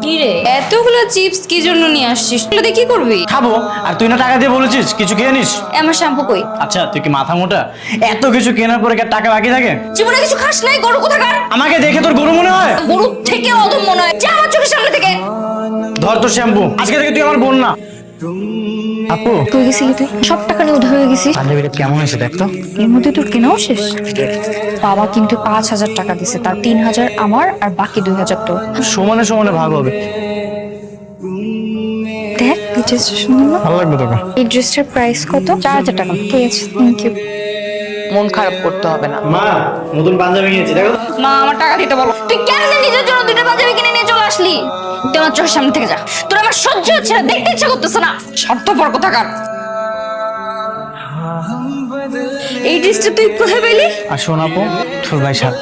কি রে এতগুলো চিপস কি জন্য নিয়ে আসছিস? এগুলো দিয়ে কি করবি? খাবো। আর তুই না টাকা দিয়ে বলেছিস কিছু খেয়ে নিস। আমার শ্যাম্পু কই? আচ্ছা তুই কি মাথা মোটা? এত কিছু কেনার পরে কি আর টাকা বাকি থাকে? জীবনে কিছু খাস নাই গরু কোথাকার? আমাকে দেখে তোর গরু মনে হয়? গরু থেকে অধম মনে হয়। যা আমার চোখের সামনে থেকে। ধর তোর শ্যাম্পু। আজকে থেকে তুই আমার বোন না। আপু তুই গেছিলি তুই সব টাকা নিয়ে উধার হয়ে গেছিস। পাঞ্জাবিটা কেমন হয়েছে দেখ তো। এর মধ্যে তোর কেনাও শেষ। বাবা কিন্তু 5,000 টাকা দিছে, তার 3,000 আমার আর বাকি 2,000 তোর। সমানে সমানে ভাগ হবে। দেখ এই ড্রেসটা সুন্দর না? ভালো লাগবে তোকে। এই ড্রেসটার প্রাইস কত? 4,000 টাকা। ঠিক আছে, থ্যাংক ইউ। মন খারাপ করতে হবে না। মা নতুন পাঞ্জাবি কিনেছি দেখো। মা আমার টাকা দিতে বলো। তুই কেন নিজের জন্য দুটো পাঞ্জাবি কিনে নিয়ে চলে আসলি? তুই আমার চোখের সামনে থেকে যা। তোর আমার সহ্য হচ্ছে না, দেখতে ইচ্ছা করতেছে না। স্বার্থপর কোথাকার। এই ড্রেসটা তুই কোথায় পেলি? আর শোন আপু, তোর ভাই স্বার্থ